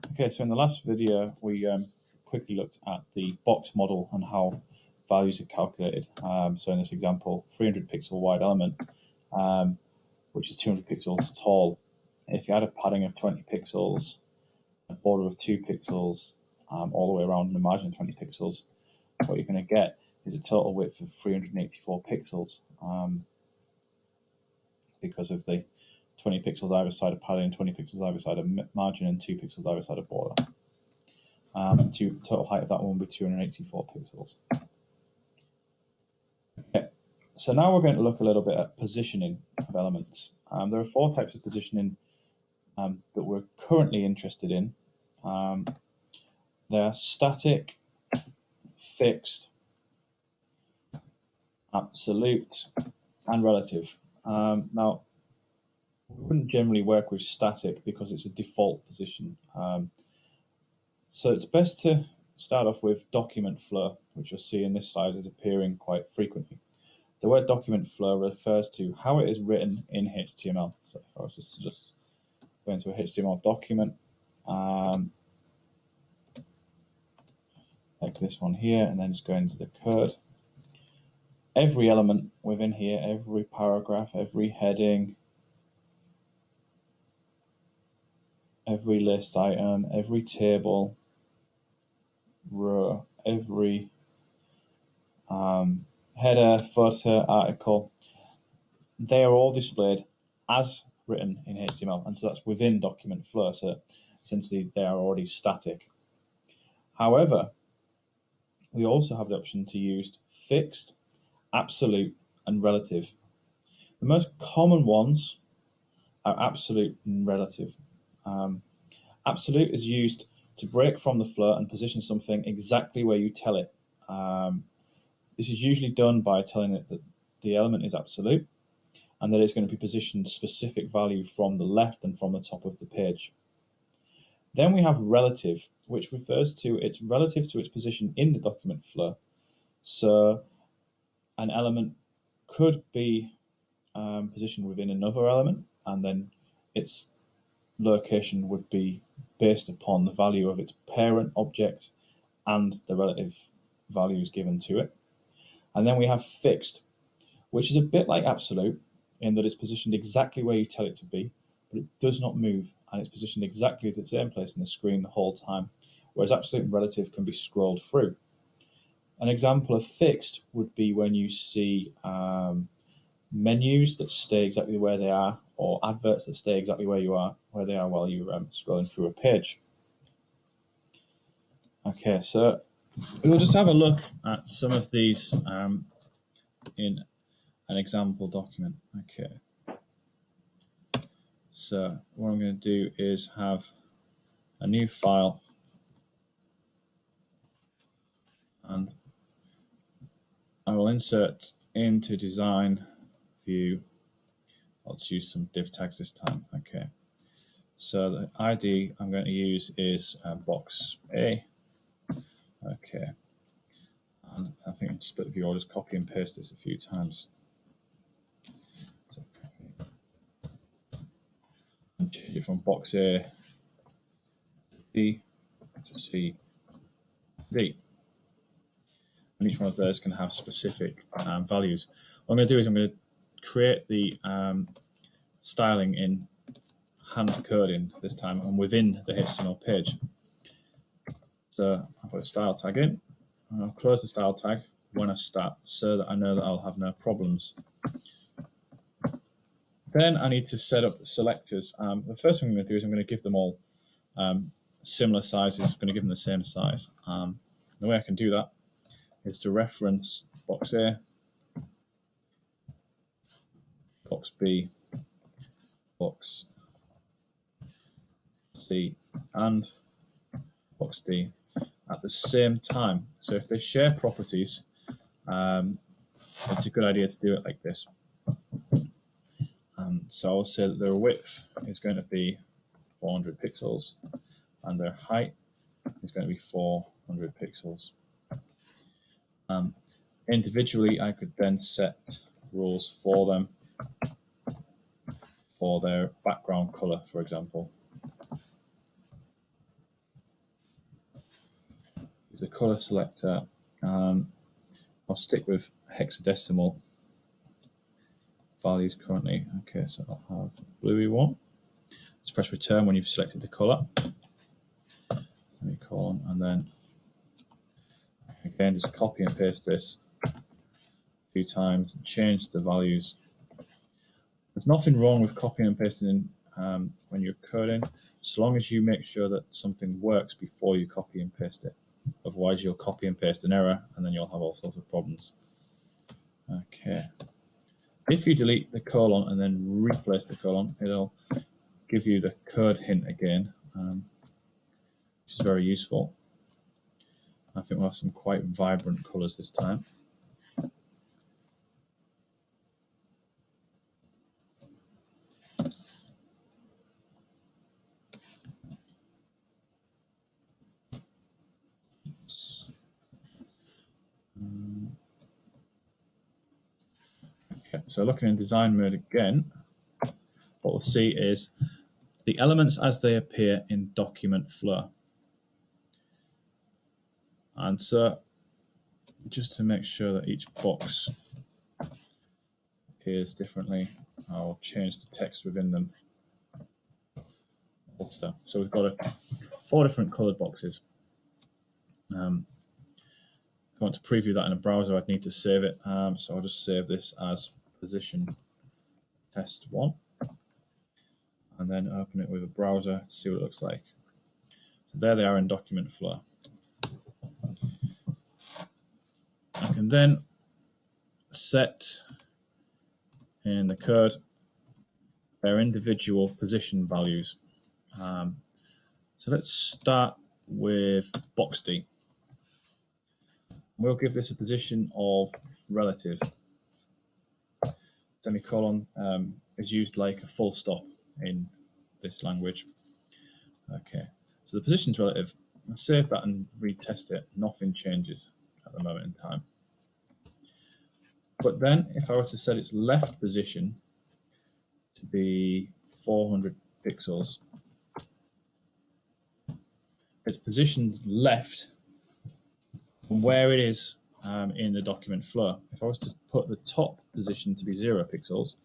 Okay, so in the last video, we quickly looked at the box model and how values are calculated. So in this example, 300 pixel wide element, which is 200 pixels tall. If you had a padding of 20 pixels, a border of 2 pixels, all the way around and a margin of 20 pixels, what you're going to get is a total width of 384 pixels because of the 20 pixels either side of padding, 20 pixels either side of margin, and 2 pixels either side of border. Total height of that one will be 284 pixels. Okay. So now we're going to look a little bit at positioning of elements. There are 4 types of positioning that we're currently interested in. They are static, fixed, absolute, and relative. Now, we wouldn't generally work with static because it's a default position. So it's best to start off with document flow, which you'll see in this slide is appearing quite frequently. The word document flow refers to how it is written in HTML. So if I was just go into a HTML document, like this one here, and then just go into the code. Every element within here, every paragraph, every heading, every list item, every table, row, every header, footer, article, they are all displayed as written in HTML, and so that's within document flow, so essentially they are already static. However, we also have the option to use fixed, absolute, and relative. The most common ones are absolute and relative. Absolute is used to break from the flow and position something exactly where you tell it. This is usually done by telling it that the element is absolute and that it's going to be positioned specific value from the left and from the top of the page. Then we have relative, which refers to it's relative to its position in the document flow. So an element could be positioned within another element, and then its location would be based upon the value of its parent object and the relative values given to it. And then we have fixed, which is a bit like absolute in that it's positioned exactly where you tell it to be, but it does not move, and it's positioned exactly at the same place in the screen the whole time, whereas absolute and relative can be scrolled through. An example of fixed would be when you see menus that stay exactly where they are, or adverts that stay exactly where they are while you're scrolling through a page. Okay, so we'll just have a look at some of these in an example document. Okay. So what I'm going to do is have a new file, and I will insert into design view. Let's use some div tags this time. Okay. So the ID I'm going to use is box A. Okay. And I think in split view, I'll just copy and paste this a few times. So and change it from box A to B to C, D. And each one of those can have specific values. What I'm going to do is I'm going to create the styling in hand coding this time and within the HTML page. So I'll put a style tag in, and I'll close the style tag when I start so that I know that I'll have no problems. Then I need to set up selectors. The first thing I'm going to do is I'm going to give them all similar sizes. I'm going to give them the same size. The way I can do that is to reference box A, box B, box C, and box D at the same time. So if they share properties, it's a good idea to do it like this. So I'll say that their width is going to be 400 pixels and their height is going to be 400 pixels. Individually, I could then set rules for them for their background color, for example. is the color selector. I'll stick with hexadecimal values currently. Okay, so I'll have bluey one. Just press return when you've selected the color. Semicolon, and then again just copy and paste this a few times and change the values. There's nothing wrong with copying and pasting in when you're coding, so long as you make sure that something works before you copy and paste it. Otherwise, you'll copy and paste an error, and then you'll have all sorts of problems. Okay. If you delete the colon and then replace the colon, it'll give you the code hint again, which is very useful. I think we'll have some quite vibrant colors this time. Okay, so looking in design mode again, what we'll see is the elements as they appear in document flow. And so just to make sure that each box appears differently, I'll change the text within them also. So we've got 4 different colored boxes. If I want to preview that in a browser, I'd need to save it. So I'll just save this as position test 1 and then open it with a browser, see what it looks like. So there they are in document flow. I can then set in the code their individual position values. So let's start with box D. We'll give this a position of relative. Semicolon is used like a full stop in this language. Okay, so the position's relative. I'll save that and retest it. Nothing changes at the moment in time. But then if I were to set its left position to be 400 pixels, it's positioned left from where it is in the document flow. If I was to put the top position to be 0 pixels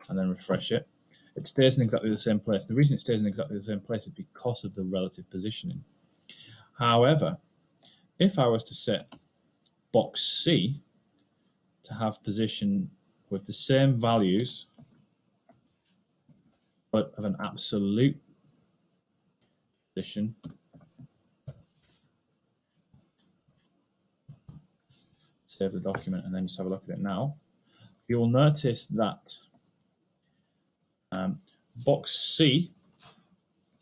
and then refresh it, it stays in exactly the same place. The reason it stays in exactly the same place is because of the relative positioning. However, if I was to set box C to have position with the same values, but of an absolute position, save the document and then just have a look at it now, you will notice that box C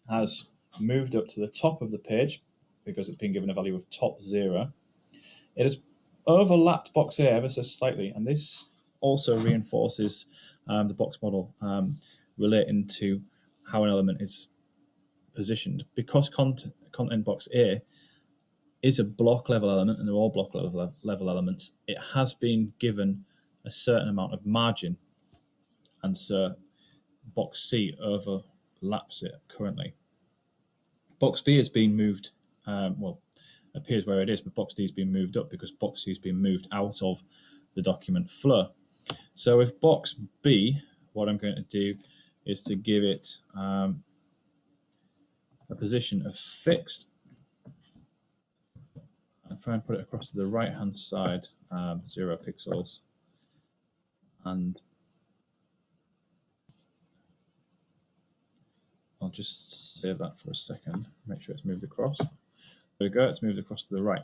has moved up to the top of the page because it's been given a value of top 0. It has overlapped box A ever so slightly, and this also reinforces the box model relating to how an element is positioned. Because content box A is a block level element, and they're all block level elements, it has been given a certain amount of margin, and so box C overlaps it currently. Box B has been moved, well, appears where it is, but box D has been moved up because box C has been moved out of the document flow. So with box B, what I'm going to do is to give it a position of fixed. I'll try and put it across to the right hand side, 0 pixels, and I'll just save that for a second, make sure it's moved across. There we go, it's moved across to the right.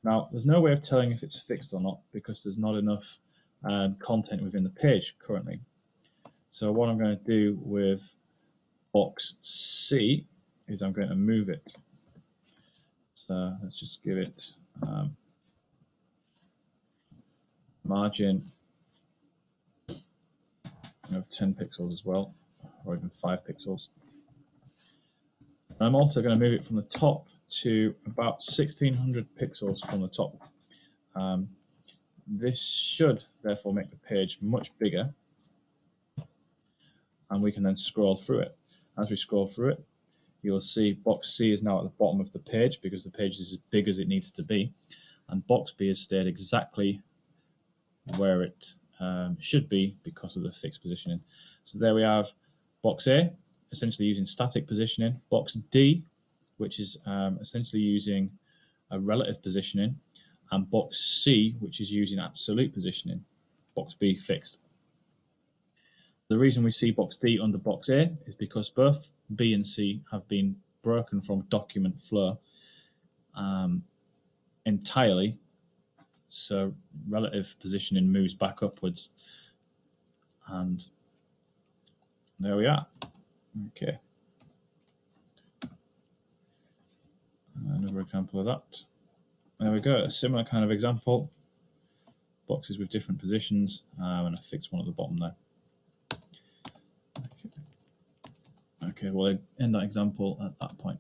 Now, there's no way of telling if it's fixed or not because there's not enough content within the page currently. So what I'm going to do with box C is I'm going to move it. So let's just give it margin of 10 pixels as well, or even 5 pixels. And I'm also going to move it from the top to about 1600 pixels from the top. This should therefore make the page much bigger, and we can then scroll through it. As we scroll through it, you'll see box C is now at the bottom of the page because the page is as big as it needs to be, and box B has stayed exactly where it should be because of the fixed positioning. So there we have box A, essentially using static positioning, box D, which is essentially using a relative positioning, and box C, which is using absolute positioning, box B fixed. The reason we see box D under box A is because both B and C have been broken from document flow entirely, so relative positioning moves back upwards, and there we are. Okay. Another example of that. There we go, a similar kind of example. Boxes with different positions, and I fixed one at the bottom there. Okay, we'll end that example at that point.